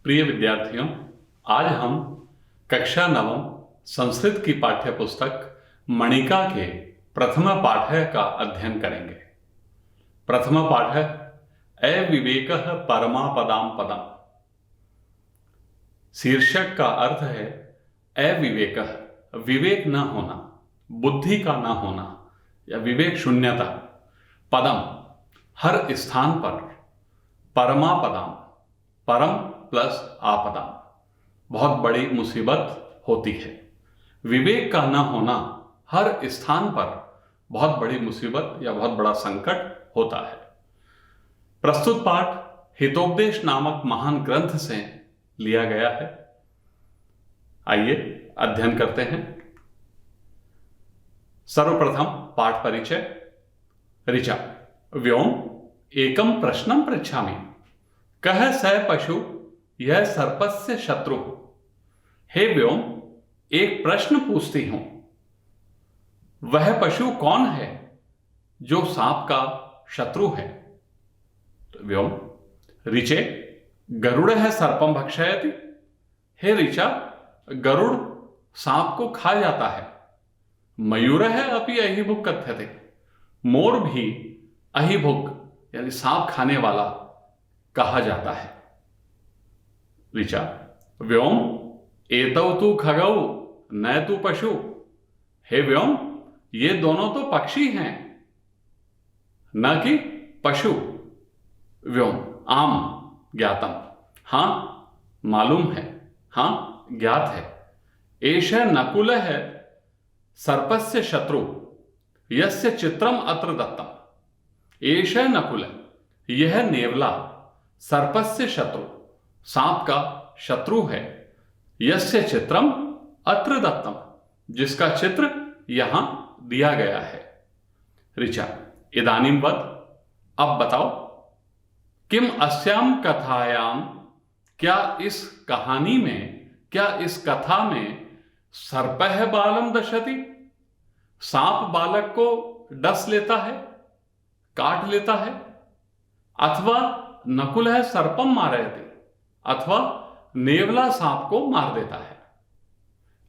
प्रिय विद्यार्थियों, आज हम कक्षा नवम संस्कृत की पाठ्य पुस्तक मणिका के प्रथम पाठ्य का अध्ययन करेंगे। प्रथम पाठ्य अविवेकः परमापदां पदम्। शीर्षक का अर्थ है अविवेकः, विवेक न होना, बुद्धि का न होना या विवेक शून्यता। पदम, हर स्थान पर। परमापदाम, परम प्लस आपदा, बहुत बड़ी मुसीबत होती है। विवेक का न होना हर स्थान पर बहुत बड़ी मुसीबत या बहुत बड़ा संकट होता है। प्रस्तुत पाठ हितोपदेश नामक महान ग्रंथ से लिया गया है। आइए अध्ययन करते हैं। सर्वप्रथम पाठ परिचय। ऋचा, व्योम एकम प्रश्नम पृच्छामि, कह स पशु यह सर्पस्य शत्रु। हे व्योम, एक प्रश्न पूछती हूं, वह पशु कौन है जो सांप का शत्रु है? तो व्योम, ऋचे गरुड़ है सर्पम भक्षयति। हे ऋचा, गरुड़ सांप को खा जाता है। मयूर है अपि अहिभुक् कथ्यते, मोर भी अहिभुक् यानी सांप खाने वाला कहा जाता है। ऋचा, व्योम एतौ तु खगौ न तु पशु। हे व्योम, ये दोनों तो पक्षी हैं न कि पशु। व्योम, आम ज्ञातम, हां मालूम है, हां ज्ञात है। एष नकुल है सर्पस्य शत्रु यस्य चित्रम अत्र दत्तम। एष नकुल, यह नेवला सर्पस्य शत्रु, सांप का शत्रु है। यस्य चित्रम अत्र दत्तम, जिसका चित्र यहां दिया गया है। ऋचा, इदानीं वद, अब बताओ, किम अस्याम कथायाम, क्या इस कहानी में, क्या इस कथा में सर्पः बालम दशति, सांप बालक को डस लेता है, काट लेता है, अथवा नकुल है सर्पम मारयति, अथवा नेवला सांप को मार देता है।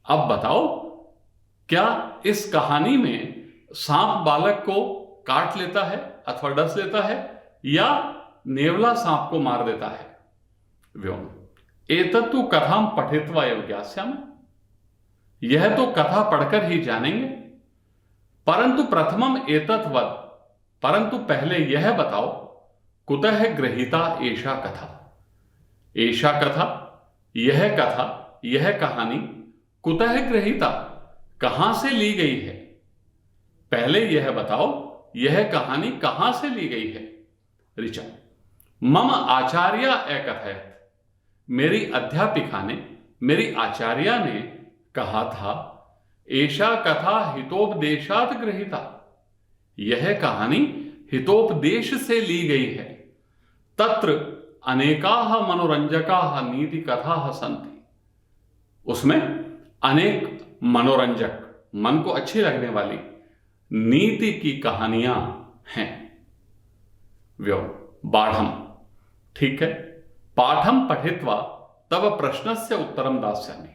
अब बताओ, क्या इस कहानी में सांप बालक को काट लेता है अथवा डस लेता है या नेवला सांप को मार देता है? व्योम, एतत्तु कथां पठित्वा एव ज्ञास्यामि, यह तो कथा पढ़कर ही जानेंगे। परंतु प्रथमम एतत् वद, परंतु पहले यह बताओ, कुतः गृहीता एषा कथा। एषा कथा, यह कथा, यह कहानी, कुतः गृहीता, कहां से ली गई है? पहले यह बताओ, यह कहानी कहां से ली गई है? ऋचा, मम आचार्या अकथयत्, मेरी अध्यापिका ने, मेरी आचार्या ने कहा था, एषा कथा हितोपदेशात् गृहीता, यह कहानी हितोपदेश से ली गई है। तत्र अनेकाः मनोरंजकाः नीति कथाः सन्ति, उसमें अनेक मनोरंजक, मन को अच्छी लगने वाली नीति की कहानियां हैं। व्योम, बाढ़म, ठीक है। पाठम पठित्वा तव प्रश्नस्य उत्तरम दास्यामि,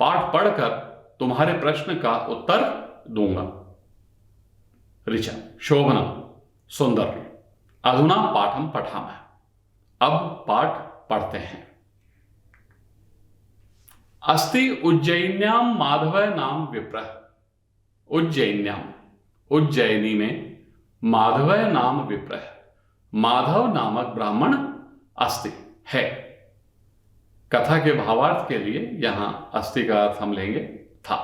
पाठ पढ़कर तुम्हारे प्रश्न का उत्तर दूंगा। ऋचा, शोभनम, सुंदर। अधुना पाठम पठामः, अब पाठ पढ़ते हैं। अस्ति उज्जैन्यां माधव नाम विप्रः। उज्जैन्यां, उज्जैनी में माधव नाम विप्रः, माधव नामक ब्राह्मण अस्ति, है। कथा के भावार्थ के लिए यहां अस्ति का अर्थ हम लेंगे था।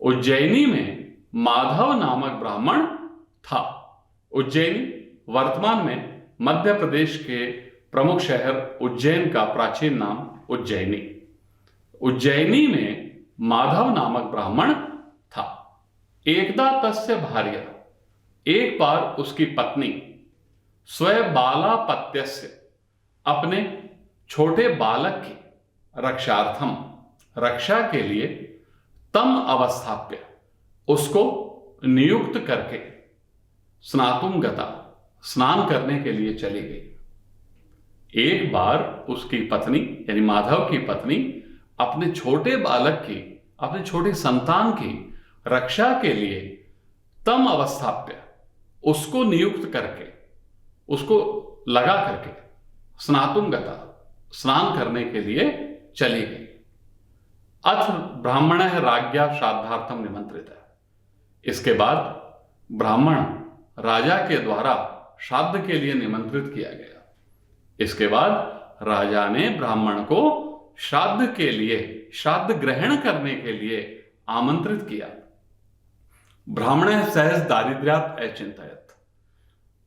उज्जैनी में माधव नामक ब्राह्मण था। उज्जैनी वर्तमान में मध्य प्रदेश के प्रमुख शहर उज्जैन का प्राचीन नाम उज्जैनी। उज्जैनी में माधव नामक ब्राह्मण था। एकदा तस्य भार्या, एक बार उसकी पत्नी, स्वयं बालापत्यस्य, अपने छोटे बालक की, रक्षार्थम, रक्षा के लिए, तम अवस्थाप्य, उसको नियुक्त करके, स्नातुम गता, स्नान करने के लिए चली गई। एक बार उसकी पत्नी यानी माधव की पत्नी अपने छोटे बालक की, अपने छोटी संतान की रक्षा के लिए तम अवस्थाप्य उसको नियुक्त करके, उसको लगा करके स्नातुंगता स्नान करने के लिए चली गई। अथ ब्राह्मण राज्ञा श्राद्धार्थम निमंत्रित है। इसके बाद ब्राह्मण राजा के द्वारा श्राद्ध के लिए निमंत्रित किया गया। इसके बाद राजा ने ब्राह्मण को श्राद्ध के लिए, श्राद्ध ग्रहण करने के लिए आमंत्रित किया। ब्राह्मण सहज दारिद्र्यात् अचिंतयत्।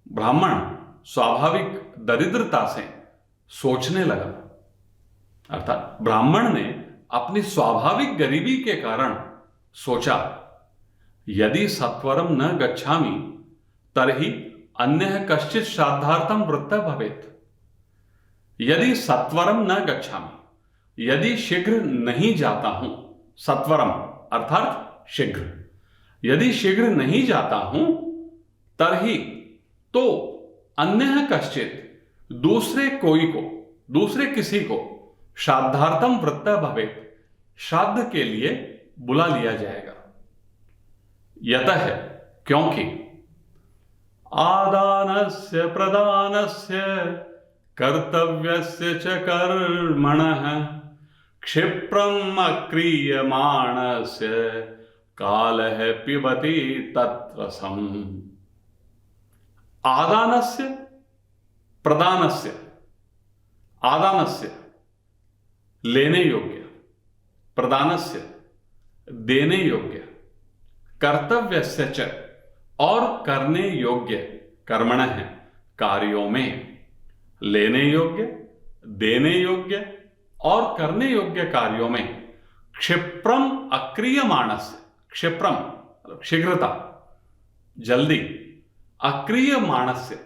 ब्राह्मण स्वाभाविक दरिद्रता से सोचने लगा, अर्थात ब्राह्मण ने अपनी स्वाभाविक गरीबी के कारण सोचा, यदि सत्वरम न गच्छामि तर्हि अन्यः कश्चित् श्राद्धार्थम वृत्तः भवेत्। यदि सत्वरम न गच्छामि, यदि शीघ्र नहीं जाता हूं, सत्वरम अर्थात शीघ्र, यदि शीघ्र नहीं जाता हूं तर्हि तो अन्यः कश्चित् दूसरे कोई को, दूसरे किसी को श्राद्धार्थम वृत्तः भवेत्, श्राद्ध के लिए बुला लिया जाएगा। यतः क्योंकि आदानस्य प्रदानस्य कर्तव्यस्य च कर्मणः क्षिप्रम् अक्रियमाणस्य कालः पिबति तत्रसम्। आदानस्य प्रदानस्य, आदानस्य लेने योग्य, प्रदानस्य देने योग्य, कर्तव्यस्य च और करने योग्य, कर्मणः कार्यों में, लेने योग्य, देने योग्य और करने योग्य कार्यों में क्षिप्रम अक्रियमाणस्य, क्षिप्रम शीघ्रता, जल्दी, अक्रियमाणस्य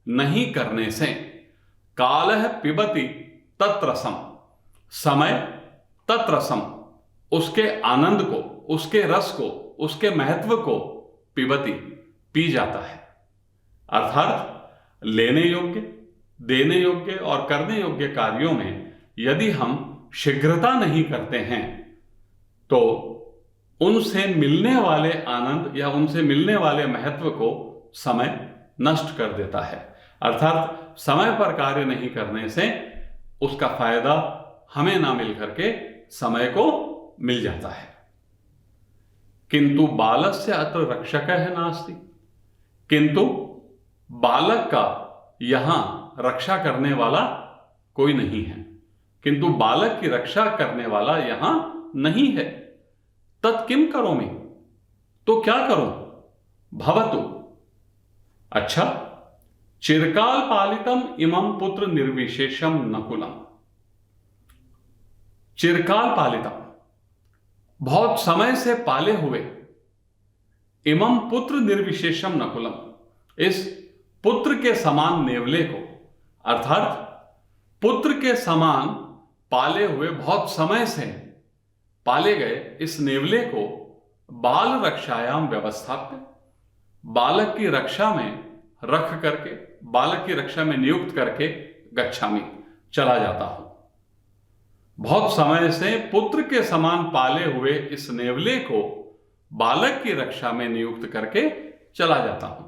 नहीं करने से, कालः पिबति तत्रसम समय, तत्रसम उसके आनंद को, उसके रस को, उसके महत्व को पिबति पी जाता है। अर्थात लेने योग्य, देने योग्य और करने योग्य कार्यों में यदि हम शीघ्रता नहीं करते हैं तो उनसे मिलने वाले आनंद या उनसे मिलने वाले महत्व को समय नष्ट कर देता है। अर्थात समय पर कार्य नहीं करने से उसका फायदा हमें ना मिल करके समय को मिल जाता है। किंतु बालस्य अत्र रक्षकः नास्ति। किंतु बालक का यहां रक्षा करने वाला कोई नहीं है, किंतु बालक की रक्षा करने वाला यहां नहीं है। तत्किम करोमि, तो क्या करूं? भवतु, अच्छा, चिरकाल पालितम इमं पुत्र निर्विशेषम नकुलम। चिरकाल पालितम, बहुत समय से पाले हुए, इमं पुत्र निर्विशेषम नकुलम, इस पुत्र के समान नेवले को, अर्थात पुत्र के समान पाले हुए, बहुत समय से पाले गए इस नेवले को बाल रक्षायाम व्यवस्थाप्य, बालक की रक्षा में रख करके, बालक की रक्षा में नियुक्त करके गच्छामि, चला जाता हूं। बहुत समय से पुत्र के समान पाले हुए इस नेवले को बालक की रक्षा में नियुक्त करके चला जाता हूं।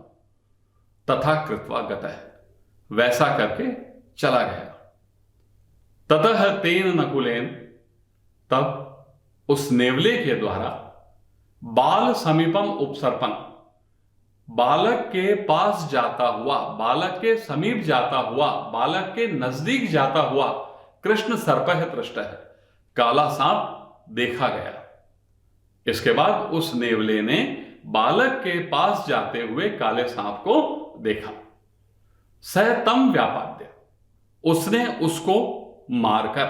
तथा कृत्वा गतः, वैसा करके चला गया। ततः तेन नकुलेन, तब उस नेवले के द्वारा बाल समीपम उपसर्पण, बालक के पास जाता हुआ, बालक के समीप जाता हुआ, बालक के नजदीक जाता हुआ कृष्ण सर्पः दृष्टः, काला सांप देखा गया। इसके बाद उस नेवले ने बालक के पास जाते हुए काले सांप को देखा। सह तम व्यापाद्य, उसने उसको मारकर,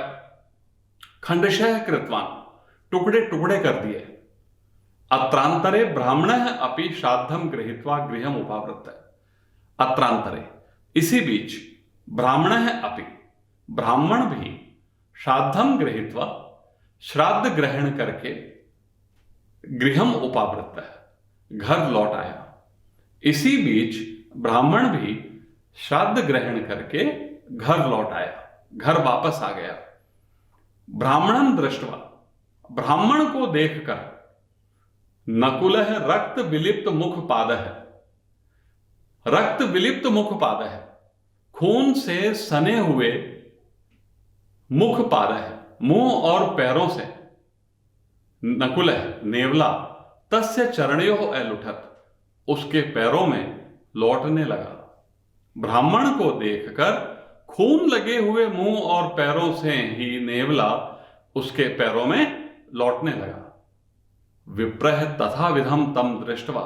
खंडशः कृतवान, टुकड़े टुकड़े कर दिए। अत्रांतरे ब्राह्मणः अपि श्राद्धम गृहीत्वा गृहम उपावृत्तः। अत्रांतरे, इसी बीच, ब्राह्मणः अपि, ब्राह्मण भी, श्राद्धम गृहीत्वा, श्राद्ध ग्रहण करके, गृहम उपावृत्तः, घर लौट आया। इसी बीच ब्राह्मण भी श्राद्ध ग्रहण करके घर लौट आया, घर वापस आ गया। ब्राह्मणं दृष्ट्वा, ब्राह्मण को देखकर, नकुलः रक्त विलिप्त मुख पादः, रक्त विलिप्त मुख पादः, खून से सने हुए मुख पादः, मुंह और पैरों से, नकुलः नेवला, तस्य चरणयोः अलुठत, उसके पैरों में लौटने लगा। ब्राह्मण को देखकर खून लगे हुए मुंह और पैरों से ही नेवला उसके पैरों में लौटने लगा। विप्रः तथा विधम तम दृष्ट्वा,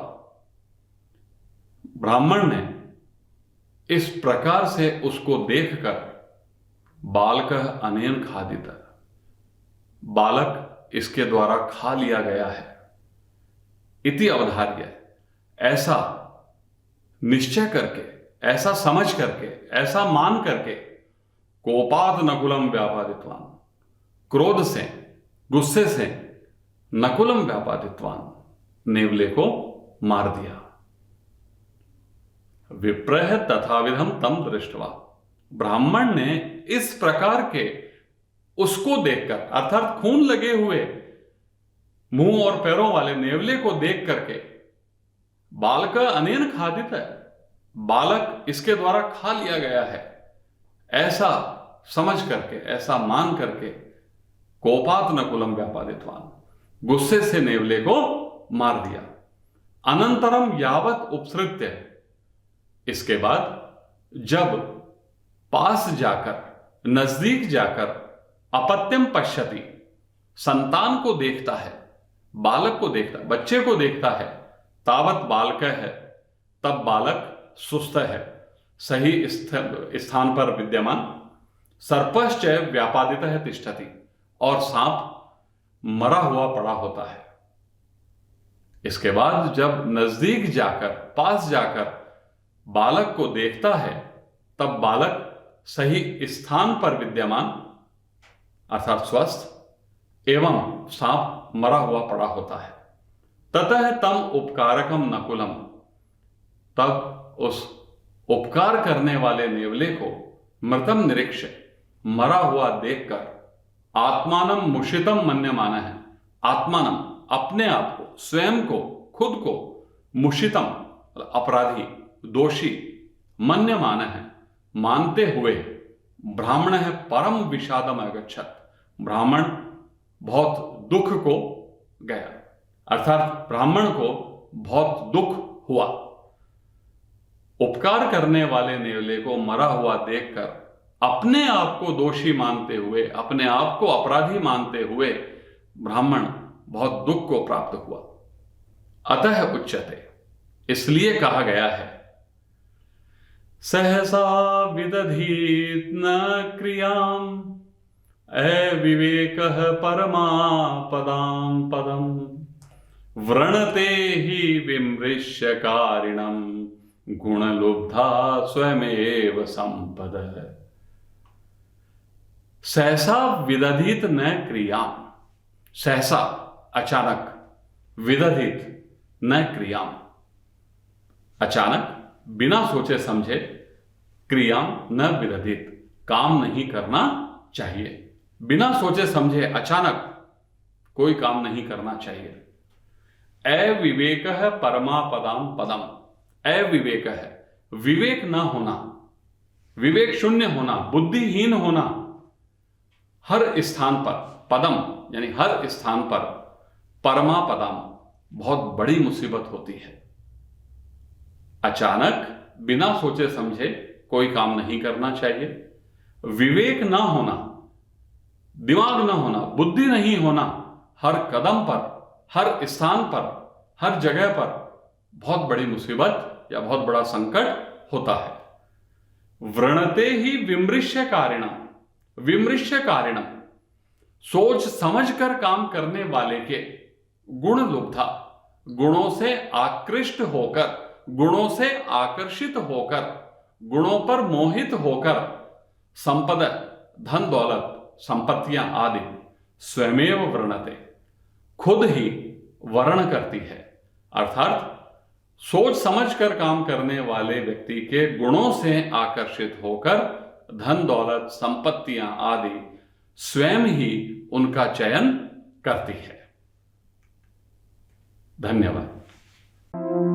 ब्राह्मण ने इस प्रकार से उसको देखकर, बालकः अनेन खादित, बालक इसके द्वारा खा लिया गया है, इति अवधार्य, ऐसा निश्चय करके, ऐसा समझ करके, ऐसा मान करके, कोपात नकुलम व्यापादितवान, क्रोध से, गुस्से से नकुलम व्यापादितवान, नेवले को मार दिया। विप्रः तथाविधम तम दृष्ट्वा, ब्राह्मण ने इस प्रकार के उसको देखकर, अर्थात खून लगे हुए मुंह और पैरों वाले नेवले को देख करके, बालक अनेन खादित है, बालक इसके द्वारा खा लिया गया है, ऐसा समझ करके, ऐसा मान करके, कोपात नकुलम व्यापादितवान, गुस्से से नेवले को मार दिया। अनंतरम यावत उपसृत्य, इसके बाद जब पास जाकर, नजदीक जाकर, अपत्यम पश्यति, संतान को देखता है, बालक को देखता, बच्चे को देखता है, तावत बालक है, तब बालक सुस्त है, सही स्थान पर विद्यमान, सर्पश्च व्यापादित है तिष्ठति, और सांप मरा हुआ पड़ा होता है। इसके बाद जब नजदीक जाकर, पास जाकर बालक को देखता है, तब बालक सही स्थान पर विद्यमान, अर्थात स्वस्थ, एवं सांप मरा हुआ पड़ा होता है। ततः तम उपकारकम नकुलम, तब उस उपकार करने वाले नेवले को मृतम निरीक्ष, मरा हुआ देखकर, आत्मानम मुषितम मन्यमान है, आत्मानम अपने आप को, स्वयं को, खुद को, मुषितम अपराधी, दोषी, मन्यमान है मानते हुए, ब्राह्मण है परम विषादम अगच्छत, ब्राह्मण बहुत दुख को गया, अर्थात ब्राह्मण को बहुत दुख हुआ। उपकार करने वाले नेवले को मरा हुआ देखकर, अपने आप को दोषी मानते हुए, अपने आप को अपराधी मानते हुए, ब्राह्मण बहुत दुख को प्राप्त हुआ। अतः उच्यते, इसलिए कहा गया है, सहसा विदधीत न क्रियाम अविवेकः परमापदां पदम व्रणते ही विमृश्यकारिणं गुणलुब्धा स्वयमेव संपद। सहसा विदधित न क्रियाम, सहसा अचानक, विदधित न क्रियाम, अचानक बिना सोचे समझे, क्रियाम न विदधित, काम नहीं करना चाहिए, बिना सोचे समझे अचानक कोई काम नहीं करना चाहिए। अविवेक है परमापदाम पदम, अविवेक है विवेक न होना, विवेक शून्य होना, बुद्धिहीन होना, हर स्थान पर, पदम यानी हर स्थान पर, परमापदाम बहुत बड़ी मुसीबत होती है। अचानक बिना सोचे समझे कोई काम नहीं करना चाहिए। विवेक ना होना, दिमाग ना होना, बुद्धि नहीं होना, हर कदम पर, हर स्थान पर, हर जगह पर बहुत बड़ी मुसीबत या बहुत बड़ा संकट होता है। व्रणते ही विमृश्य कारिणम, विमृश्य कारिणम सोच समझकर काम करने वाले के, गुण लुब्धा गुणों से आकृष्ट होकर, गुणों से आकर्षित होकर, गुणों पर मोहित होकर, संपद धन दौलत संपत्तियां आदि स्वयमेव वर्णते खुद ही वर्ण करती है, अर्थात सोच समझकर काम करने वाले व्यक्ति के गुणों से आकर्षित होकर धन दौलत संपत्तियां आदि स्वयं ही उनका चयन करती है। धन्यवाद।